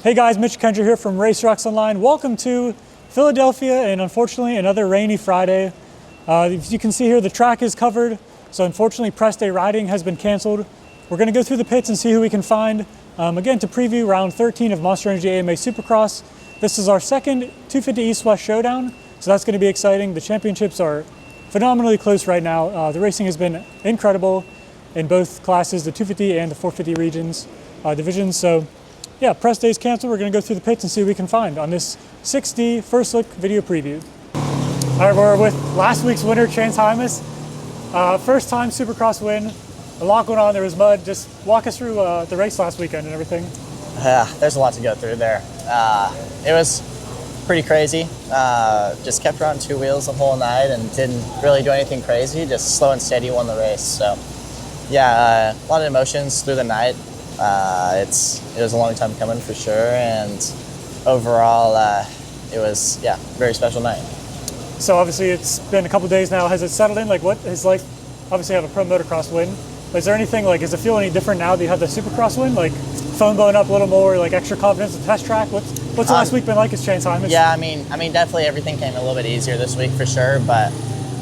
Hey guys, Mitch Kendra here from Race Rocks Online. Welcome to Philadelphia, and unfortunately another rainy Friday. As you can see here, the track is covered, so unfortunately press day riding has been canceled. We're going to go through the pits and see who we can find. Again, to preview round 13 of Monster Energy AMA Supercross. This is our second 250 East-West showdown, so that's going to be exciting. The championships are phenomenally close right now. The racing has been incredible in both classes, the 250 and the 450 divisions. So yeah, press day's canceled. We're going to go through the pits and see what we can find on this 6D first look video preview. All right, we're with last week's winner, Chance Hymas. First time Supercross win. A lot going on. There was mud. Just walk us through the race last weekend and everything. There's a lot to go through there. It was pretty crazy. Just kept her on two wheels the whole night and didn't really do anything crazy. Just slow and steady won the race. So yeah, a lot of emotions through the night. It was a long time coming for sure, and overall it was very special night. So obviously it's been a couple days now. Has it settled in? Like, what is life? Obviously you have a pro motocross win. Is there anything, like, does it feel any different now that you have the Supercross win? Like phone blowing up a little more, like extra confidence in the test track? What's last week been like as Chance Hymas? Yeah, I mean definitely everything came a little bit easier this week for sure, but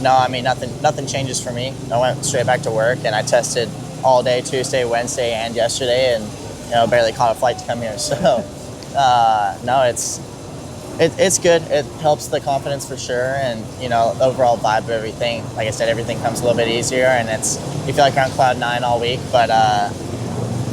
no, I mean nothing changes for me. I went straight back to work and I tested all day Tuesday, Wednesday, and yesterday, and barely caught a flight to come here. So no, it's good. It helps the confidence for sure, and the overall vibe of everything. Like I said, everything comes a little bit easier, and you feel like you're on cloud 9 all week. But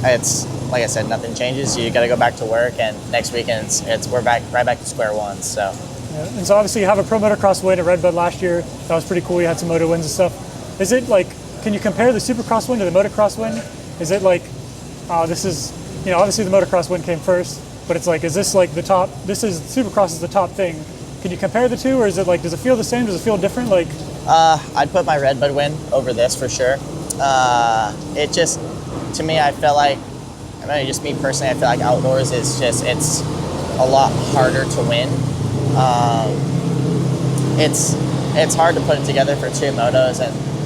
it's like I said, nothing changes. You got to go back to work, and next weekend we're right back to square one. So. Yeah. And so obviously you have a pro motocross win at Red Bud last year. That was pretty cool. You had some moto wins and stuff. Is it like, can you compare the Supercross win to the motocross win? Is it like, this is, obviously the motocross win came first, but it's like, is this like the top, Supercross is the top thing. Can you compare the two, or is it like, does it feel the same? Does it feel different? Like, I'd put my Red Bud win over this for sure. It just, to me, I felt like, just me personally, I feel like outdoors is just, it's a lot harder to win. It's hard to put it together for two motos,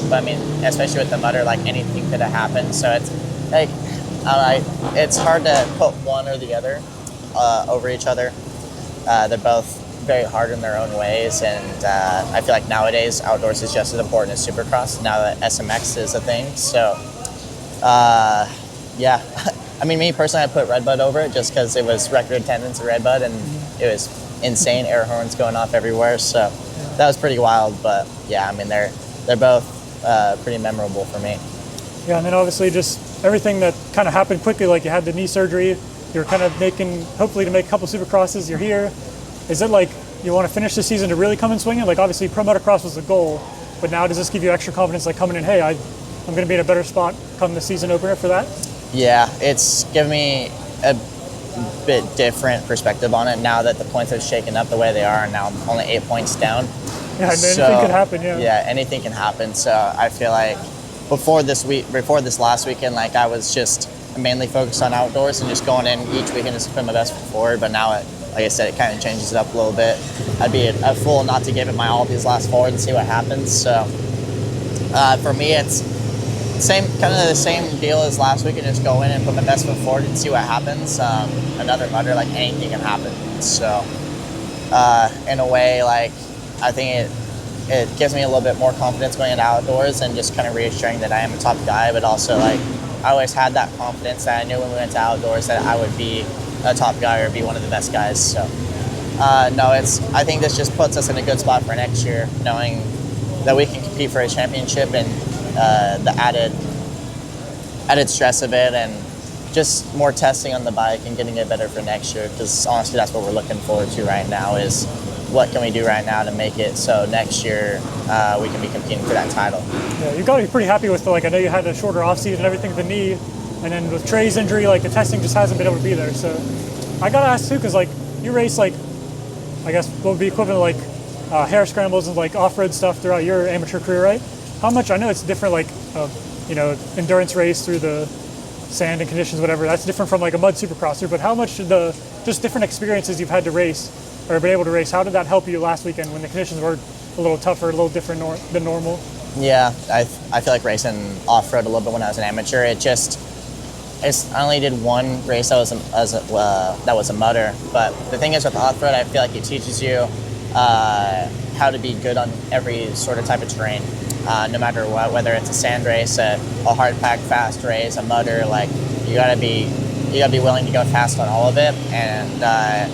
but especially with the mutter, like anything could have happened. So it's like, it's hard to put one or the other over each other. They're both very hard in their own ways, and I feel like nowadays outdoors is just as important as Supercross now that SMX is a thing. So yeah, me personally, I put Red Bud over it just because it was record attendance at Red Bud, and it was insane, air horns going off everywhere. So that was pretty wild. But yeah, they're both pretty memorable for me. Yeah, and then obviously just everything that kind of happened quickly, like you had the knee surgery, you're kind of hopefully to make a couple Supercrosses, you're here. Is it like you want to finish the season to really come and swing it? Like obviously pro motocross was the goal, but now does this give you extra confidence, like coming in, hey, I'm going to be in a better spot come the season opener for that? Yeah, it's given me a bit different perspective on it now that the points have shaken up the way they are, and now I'm only 8 points down. Yeah, anything could happen, yeah. Yeah, anything can happen. So I feel like before this last weekend, like I was just mainly focused on outdoors and just going in each weekend just to put my best foot forward. But now, like I said, it kind of changes it up a little bit. I'd be a fool not to give it my all these last four and see what happens. So for me, it's the same deal as last week, and just go in and put my best foot forward and see what happens. Another mutter, like anything can happen. So in a way, like I think it gives me a little bit more confidence going into outdoors and just kind of reassuring that I am a top guy, but also like I always had that confidence that I knew when we went to outdoors that I would be a top guy or be one of the best guys. So I think this just puts us in a good spot for next year, knowing that we can compete for a championship, and the added stress of it, and just more testing on the bike and getting it better for next year, because honestly that's what we're looking forward to right now, is what can we do right now to make it so next year we can be competing for that title. Yeah, you've got to be pretty happy with I know you had a shorter off season and everything with the knee, and then with Trey's injury, like the testing just hasn't been able to be there. So I got to ask too, because like you race I guess what would be equivalent to hair scrambles and like off-road stuff throughout your amateur career, right? How much, I know it's different, endurance race through the sand and conditions, whatever, that's different from like a mud supercrosser, but how much just different experiences you've had to race or been able to race, how did that help you last weekend when the conditions were a little tougher, a little different than normal? Yeah, I feel like racing off-road a little bit when I was an amateur, it just, I only did one race that was a mutter. But the thing is with off-road, I feel like it teaches you how to be good on every sort of type of terrain, no matter what, whether it's a sand race, a hard pack fast race, a mutter. Like you gotta be willing to go fast on all of it, and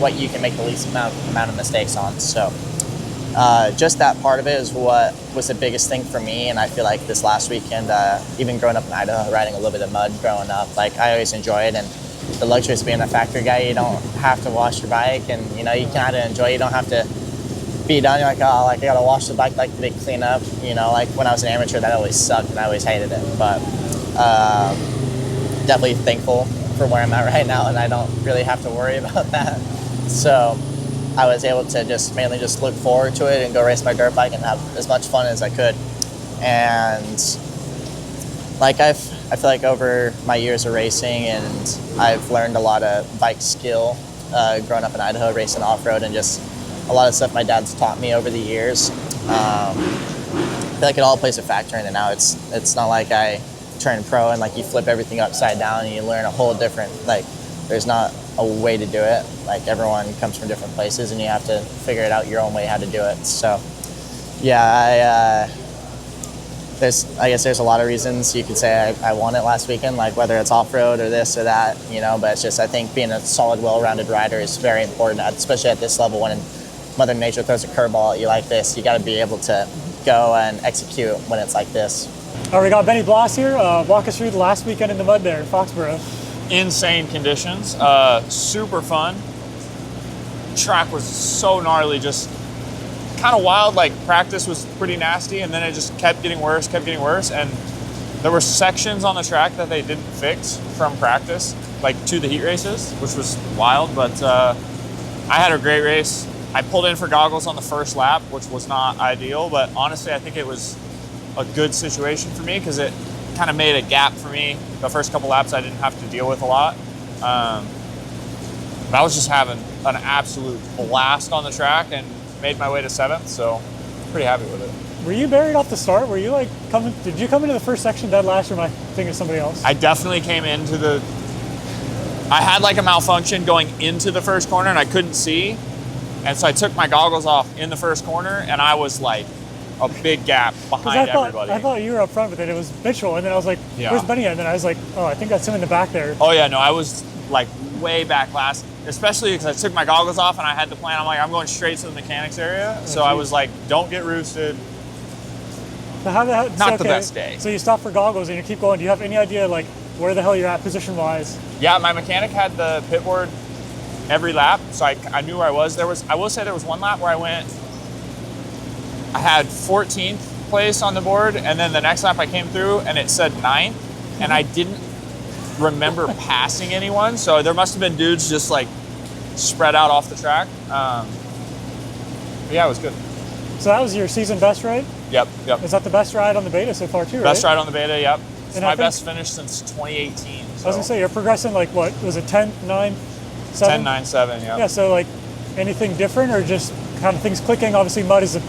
what you can make the least amount of mistakes on. So just that part of it is what was the biggest thing for me. And I feel like this last weekend, even growing up in Idaho, riding a little bit of mud growing up, like I always enjoy it. And the luxury of being a factory guy, you don't have to wash your bike, and you can kind of enjoy it. You don't have to be done. You're like, oh, like I gotta wash the bike, like the big cleanup. Like when I was an amateur, that always sucked and I always hated it. But definitely thankful for where I'm at right now, and I don't really have to worry about that. So I was able to mainly look forward to it and go race my dirt bike and have as much fun as I could. And like I feel like over my years of racing, and I've learned a lot of bike skill growing up in Idaho, racing off-road, and just a lot of stuff my dad's taught me over the years. I feel like it all plays a factor in it now. It's not like I turn pro and like you flip everything upside down and you learn a whole different, like there's not a way to do it. Like everyone comes from different places and you have to figure it out your own way how to do it. So yeah, I guess there's a lot of reasons you could say I won it last weekend, like whether it's off-road or this or that, but it's just, I think being a solid, well-rounded rider is very important, especially at this level. When Mother Nature throws a curveball at you like this, you got to be able to go and execute when it's like this. All right, we got Benny Bloss here. Walk us through the last weekend in the mud there in Foxborough. Insane conditions, super fun. Track was so gnarly, just kind of wild. Like practice was pretty nasty, and then it just kept getting worse. And there were sections on the track that they didn't fix from practice, like to the heat races, which was wild. But I had a great race. I pulled in for goggles on the first lap, which was not ideal, but honestly, I think it was a good situation for me because it kind of made a gap for me. The first couple laps I didn't have to deal with a lot. But I was just having an absolute blast on the track and made my way to 7th, so pretty happy with it. Were you buried off the start? Were you like did you come into the first section dead last, or am I thinking of somebody else? I definitely came into I had like a malfunction going into the first corner and I couldn't see. And so I took my goggles off in the first corner and I was like a big gap behind everybody. I thought you were up front, but then it was Mitchell, and then I was like, where's Benny at? And then I was like, oh, I think that's him in the back there. Oh yeah, no, I was like way back last, especially because I took my goggles off and I had the plan. I'm like, I'm going straight to the mechanics area. So I was like, don't get roosted. So Not the best day. So you stop for goggles and you keep going. Do you have any idea like where the hell you're at position-wise? Yeah, my mechanic had the pit board every lap, so I knew where I was. I will say there was one lap where I had 14th place on the board, and then the next lap I came through and it said 9th, and I didn't remember passing anyone, so there must have been dudes just like spread out off the track. But yeah, it was good. So that was your season best ride? Yep. Is that the best ride on the beta so far too, right? Best ride on the beta, yep. It's my best finish since 2018. So. I was gonna say, you're progressing like what, was it 10, 9, 7? 10, 9, 7, yeah. Yeah, so like anything different or just kind of things clicking? Obviously mud is a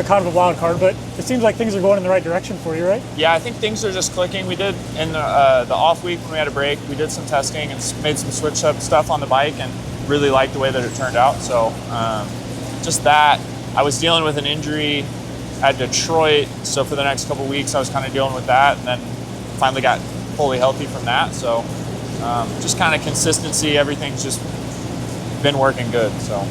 kind of a wild card, but it seems like things are going in the right direction for you, right? Yeah, I think things are just clicking. We did in the off week when we had a break, we did some testing and made some switch up stuff on the bike and really liked the way that it turned out. So just that. I was dealing with an injury at Detroit, so for the next couple of weeks I was kind of dealing with that, and then finally got fully healthy from that. So just kind of consistency, everything's just been working good. So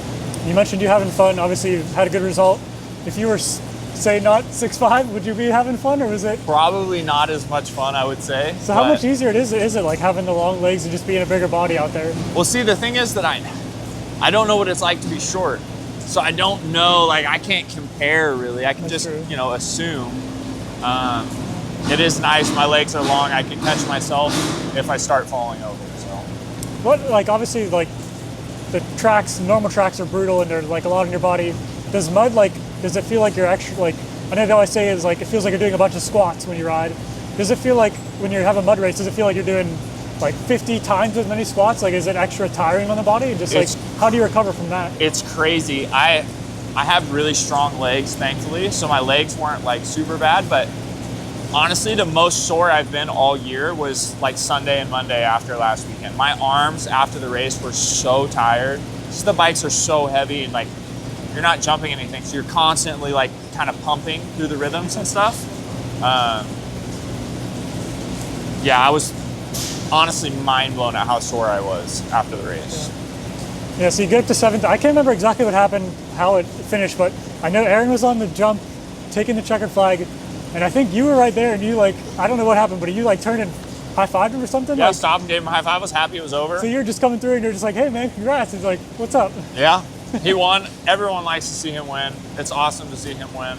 you mentioned you having fun. Obviously you had a good result. If you were, say, not 6'5", would you be having fun, or was it? Probably not as much fun, I would say. So how much easier is it like having the long legs and just being a bigger body out there? Well, see, the thing is that I don't know what it's like to be short. So I don't know, like I can't compare really. I can just, assume. It is nice, my legs are long. I can catch myself if I start falling over, so. What, like obviously like the tracks, normal tracks are brutal and they're like a lot on your body. Does mud does it feel like you're actually like, I know I say is like, it feels like you're doing a bunch of squats when you ride. Does it feel like when you have a mud race, does it feel like you're doing like 50 times as many squats? Like, is it extra tiring on the body? Just like, how do you recover from that? It's crazy. I have really strong legs, thankfully, so my legs weren't like super bad, but Honestly, the most sore I've been all year was like Sunday and Monday after last weekend. My arms after the race were so tired. Just the bikes are so heavy and like you're not jumping anything, so you're constantly like kind of pumping through the rhythms and stuff. Yeah, I was honestly mind blown at how sore I was after the race. Yeah, so you get up to 7th. I can't remember exactly what happened, how it finished, but I know Aaron was on the jump, taking the checkered flag, and I think you were right there, and you like, I don't know what happened, but you like turned and high-fived him or something? Yeah, like, stopped and gave him a high five. I was happy it was over. So you're just coming through and you're just like, hey man, congrats. He's like, what's up? Yeah, he won. Everyone likes to see him win. It's awesome to see him win.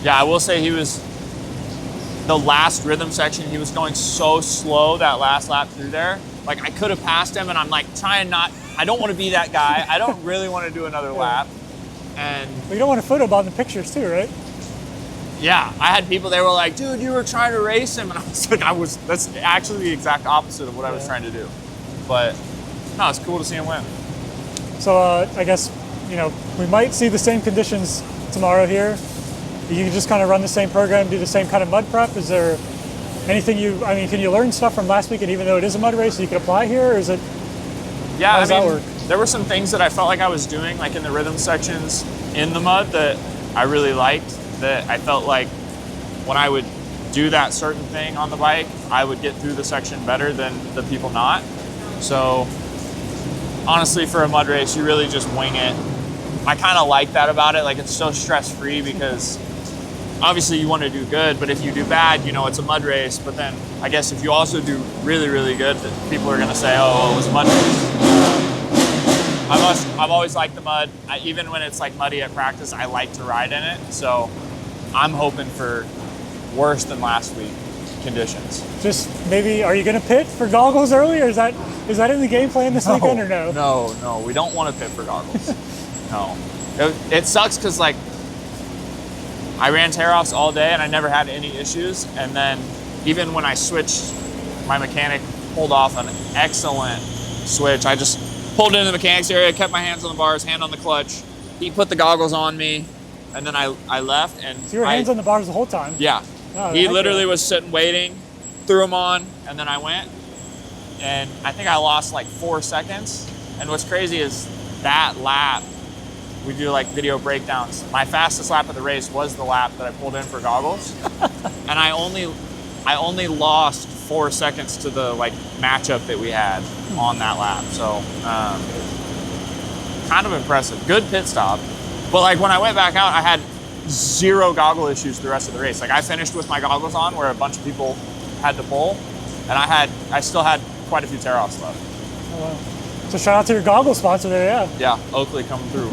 Yeah, I will say he was, the last rhythm section, he was going so slow that last lap through there. Like I could have passed him and I'm like trying not, I don't want to be that guy. I don't really want to do another lap. And Well, you don't want to photobomb the pictures too, right? yeah, I had people, they were like, dude, you were trying to race him. And I was like, that's actually the exact opposite of what I was trying to do. But no, it's cool to see him win. So I guess, you know, we might see the same conditions tomorrow here. You can just kind of run the same program, do the same kind of mud prep. Is there anything can you learn stuff from last weekend, even though it is a mud race, you can apply here, or is it? Yeah, how does that work? There were some things that I felt like I was doing, like in the rhythm sections in the mud, that I really liked, that I felt like when I would do that certain thing on the bike, I would get through the section better than the people not. So honestly, for a mud race, you really just wing it. I kind of like that about it. Like it's so stress-free because obviously you want to do good, but if you do bad, you know, it's a mud race. But then I guess if you also do really, really good, that people are going to say, oh, it was a mud race. I've always liked the mud. Even when it's like muddy at practice, I like to ride in it. So I'm hoping for worse than last week conditions. Just maybe, are you going to pit for goggles early, or is that in the game plan this weekend, or no? No, we don't want to pit for goggles. No. It sucks because like I ran tear-offs all day and I never had any issues. And then even when I switched, my mechanic pulled off an excellent switch. I just pulled into the mechanics area, kept my hands on the bars, hand on the clutch. He put the goggles on me, and then I left. And So your hands on the bars the whole time? Yeah. Oh, He literally was sitting waiting, threw them on, and then I went. And I think I lost like 4 seconds. And what's crazy is that lap, we do like video breakdowns. My fastest lap of the race was the lap that I pulled in for goggles. And I only lost 4 seconds to the like matchup that we had on that lap. So kind of impressive. Good pit stop. But like when I went back out, I had 0 goggle issues the rest of the race. Like I finished with my goggles on where a bunch of people had to pull, and I still had quite a few tear-offs left. Oh, wow. So shout out to your goggle sponsor there, yeah. Yeah, Oakley coming through.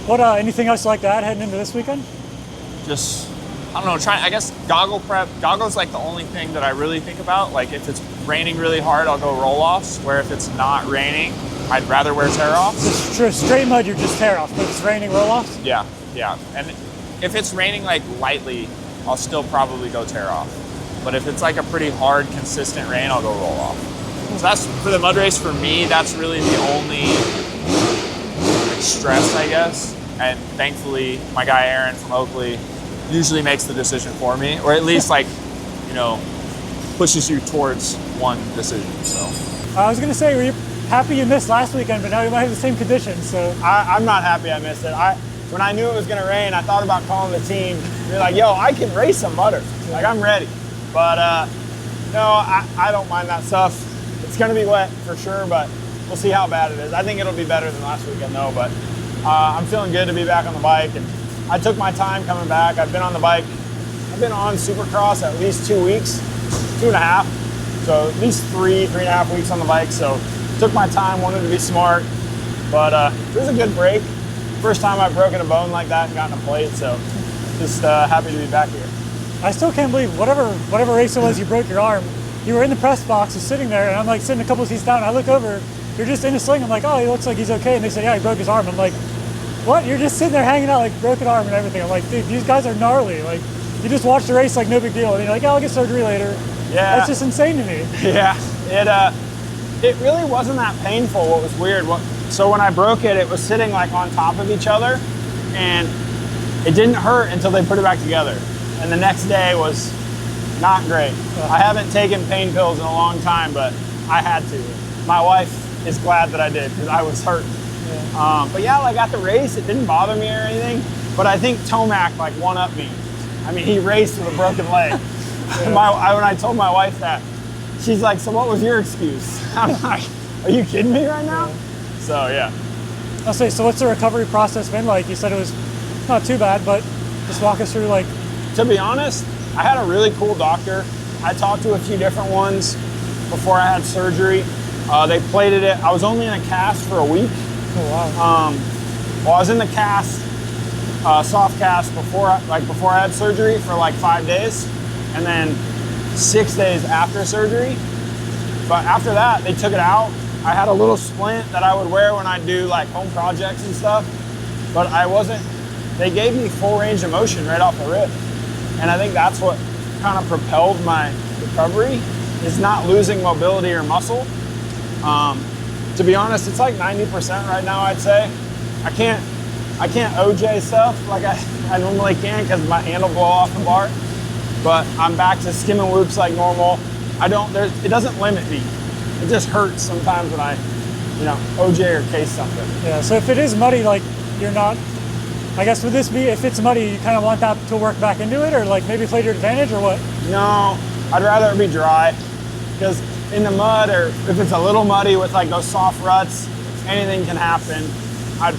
What, anything else like that heading into this weekend? Just, I don't know, I guess goggle prep. Goggle's like the only thing that I really think about. Like if it's raining really hard, I'll go roll-offs, where if it's not raining, I'd rather wear tear-offs. Just straight mud, you're just tear-offs, but if it's raining, roll-offs? Yeah. And if it's raining like lightly, I'll still probably go tear-off. But if it's like a pretty hard, consistent rain, I'll go roll-off. So that's, for the mud race, for me, that's really the only like, stress, I guess. And thankfully, my guy Aaron from Oakley usually makes the decision for me, or at least like, you know, pushes you towards one decision. So I was gonna say, were you happy you missed last weekend, but now you might have the same conditions, so. I'm not happy I missed it. When I knew it was gonna rain, I thought about calling the team. They're like, yo, I can race some mutter. Like, I'm ready. But no, I don't mind that stuff. It's gonna be wet for sure, but we'll see how bad it is. I think it'll be better than last weekend though, but I'm feeling good to be back on the bike. And I took my time coming back. I've been on the bike. I've been on Supercross at least 2 weeks, 2.5. So at least 3.5 weeks on the bike. So took my time, wanted to be smart, but it was a good break. First time I've broken a bone like that and gotten a plate, so just happy to be back here. I still can't believe whatever race it was you broke your arm, you were in the press box, just sitting there, and I'm like sitting a couple seats down, and I look over, you're just in a sling. I'm like, oh, he looks like he's okay. And they say, yeah, he broke his arm. I'm like, what? You're just sitting there hanging out like broken arm and everything. I'm like, dude, these guys are gnarly. Like, you just watch the race like no big deal. And you're like, yeah, I'll get surgery later. Yeah. That's just insane to me. Yeah, it really wasn't that painful. What was weird, so when I broke it, it was sitting like on top of each other, and it didn't hurt until they put it back together. and the next day was not great. I haven't taken pain pills in a long time, but I had to. My wife is glad that I did because I was hurt. But yeah, like at the race, it didn't bother me or anything. But I think Tomac like one-upped me. I mean, he raced with a broken leg. When I told my wife that, she's like, "So what was your excuse?" I'm like, "Are you kidding me right now?" So yeah. I'll say, so what's the recovery process been like? You said it was not too bad, but just walk us through like. To be honest, I had a really cool doctor. I talked to a few different ones before I had surgery. They plated it. I was only in a cast for a week. Oh wow. Well, I was in the cast, soft cast before I had surgery for like 5 days, and then 6 days after surgery. But after that, they took it out. I had a little splint that I would wear when I do like home projects and stuff, but they gave me full range of motion right off the rip. And I think that's what kind of propelled my recovery, is not losing mobility or muscle. To be honest, it's like 90% right now, I'd say. I can't OJ stuff like I normally can because my hand will blow off the bar, but I'm back to skimming loops like normal. It doesn't limit me. It just hurts sometimes when I, OJ or case something. Yeah, so if it is muddy, like you're not, I guess would this be, if it's muddy, you kind of want that to work back into it, or like maybe play to your advantage, or what? No, I'd rather it be dry, because in the mud, or if it's a little muddy with like those soft ruts, anything can happen. I'd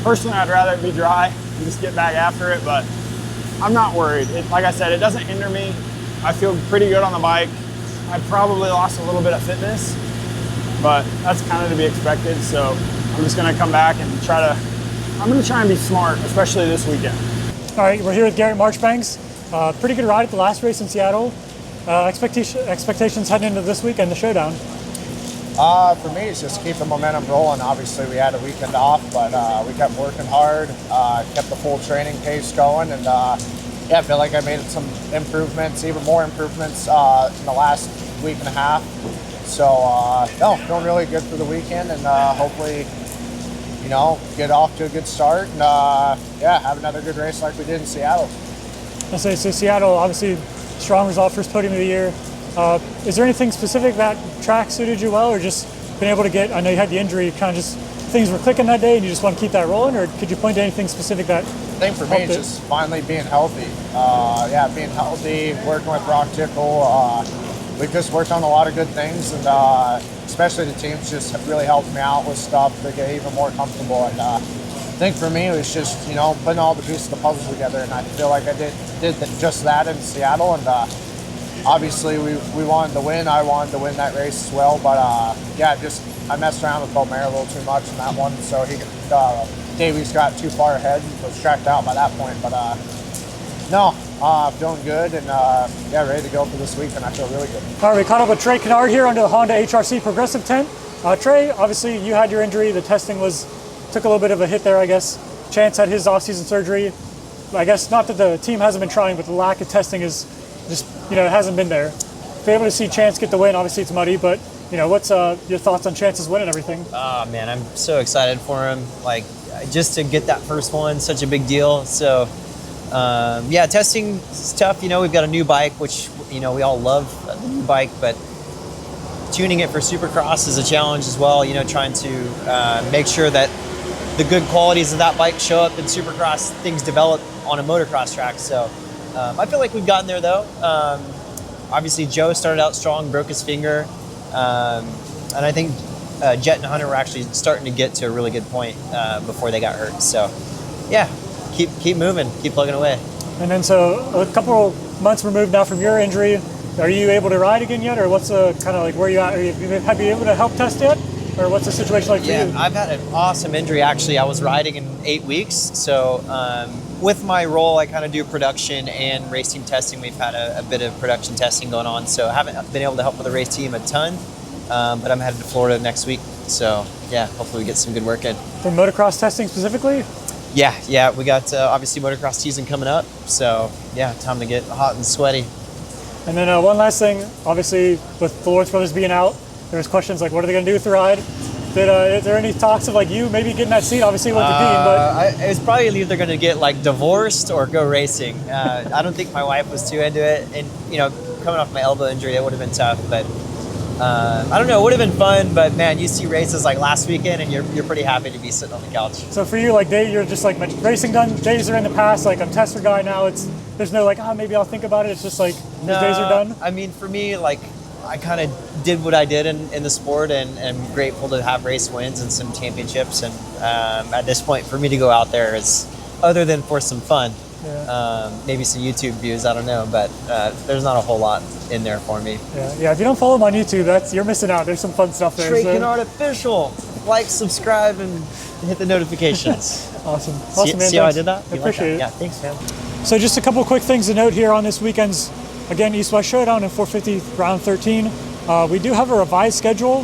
rather it be dry and just get back after it, but I'm not worried. Like I said, it doesn't hinder me. I feel pretty good on the bike. I probably lost a little bit of fitness, but that's kind of to be expected. So I'm just gonna come back and I'm gonna try and be smart, especially this weekend. All right, we're here with Garrett Marchbanks. Pretty good ride at the last race in Seattle. Expectations heading into this week and the showdown. For me, it's just keep the momentum rolling. Obviously, we had a weekend off, but we kept working hard, kept the full training pace going, and I feel like I made some improvements, even more improvements in the last week and a half. So, feeling really good for the weekend, and hopefully, get off to a good start, and have another good race like we did in Seattle. I'll say, so Seattle, obviously, strong result, first podium of the year. Is there anything specific that track suited you well, or just been able to get, I know you had the injury, kind of just things were clicking that day and you just want to keep that rolling, or could you point to anything specific that I think for me, it's just finally being healthy. Being healthy, working with Rock Tickle. We've just worked on a lot of good things, and especially the teams just have really helped me out with stuff to get even more comfortable. And I think for me, it was just, putting all the pieces of the puzzle together, and I feel like I did just that in Seattle. And obviously, we wanted to win. I wanted to win that race as well, but I messed around with Belmare a little too much in that one, so Davies got too far ahead and was tracked out by that point. But feeling good and ready to go for this week, and I feel really good. All right, we caught up with Trey Canard here under the Honda HRC Progressive tent. Trey, obviously you had your injury. The testing took a little bit of a hit there, I guess. Chance had his off-season surgery. I guess not that the team hasn't been trying, but the lack of testing is just, it hasn't been there. If you're able to see Chance get the win, obviously it's muddy, but what's your thoughts on Chance's win and everything? Oh man, I'm so excited for him. Like, just to get that first one, such a big deal. So, testing is tough. We've got a new bike, which, we all love the new bike, but tuning it for Supercross is a challenge as well. Trying to make sure that the good qualities of that bike show up in Supercross, things develop on a motocross track. So, I feel like we've gotten there though. Obviously Joe started out strong, broke his finger. And I think Jet and Hunter were actually starting to get to a really good point before they got hurt. So, keep moving, keep plugging away. And then, so a couple months removed now from your injury, are you able to ride again yet, or what's kind of like where you at? Have you able to help test yet, or what's the situation like for you? Yeah, I've had an awesome injury. Actually, I was riding in 8 weeks. So with my role, I kind of do production and race team testing. We've had a bit of production testing going on, so I haven't been able to help with the race team a ton. But I'm headed to Florida next week, so hopefully we get some good work in. For motocross testing specifically? Yeah, we got obviously motocross season coming up, so time to get hot and sweaty. And then one last thing, obviously with the Lawrence brothers being out, there was questions like, what are they going to do with the ride? Is there any talks of like you maybe getting that seat? Obviously, you went to Dean, but It was probably either going to get like divorced or go racing. I don't think my wife was too into it, and coming off my elbow injury, it would have been tough. But I don't know, it would have been fun. But man, you see races like last weekend, and you're pretty happy to be sitting on the couch. So for you, like you're just like racing done. Days are in the past. Like I'm tester guy now. There's no like maybe I'll think about it. It's just like those days are done. I mean, for me, like I kind of did what I did in the sport, and am grateful to have race wins and some championships. And at this point, for me to go out there is, other than for some fun, maybe some YouTube views, I don't know, but there's not a whole lot in there for me. Yeah. If you don't follow him on YouTube, you're missing out. There's some fun stuff there. Trey Canard official. Like, subscribe, and hit the notifications. Awesome, man. See how I did that? I appreciate it. Yeah, thanks, man. So just a couple quick things to note here on this weekend's, again, East-West Showdown in 450 round 13. We do have a revised schedule.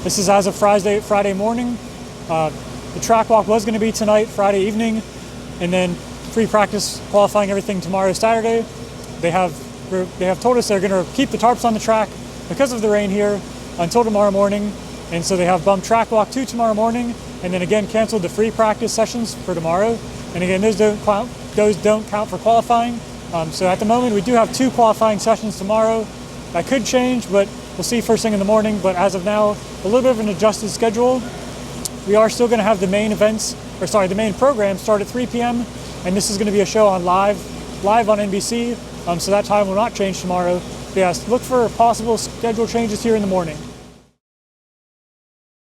This is as of Friday morning. The track walk was going to be tonight, Friday evening, and then free practice, qualifying, everything tomorrow, Saturday. They have told us they're going to keep the tarps on the track because of the rain here until tomorrow morning, and so they have bumped track walk to tomorrow morning, and then again canceled the free practice sessions for tomorrow. And again, those don't count for qualifying. So at the moment, we do have 2 qualifying sessions tomorrow. That could change, but we'll see first thing in the morning. But as of now, a little bit of an adjusted schedule. We are still going to have the main program start at 3 p.m. And this is going to be a show on live on NBC. So that time will not change tomorrow. But yes, look for possible schedule changes here in the morning.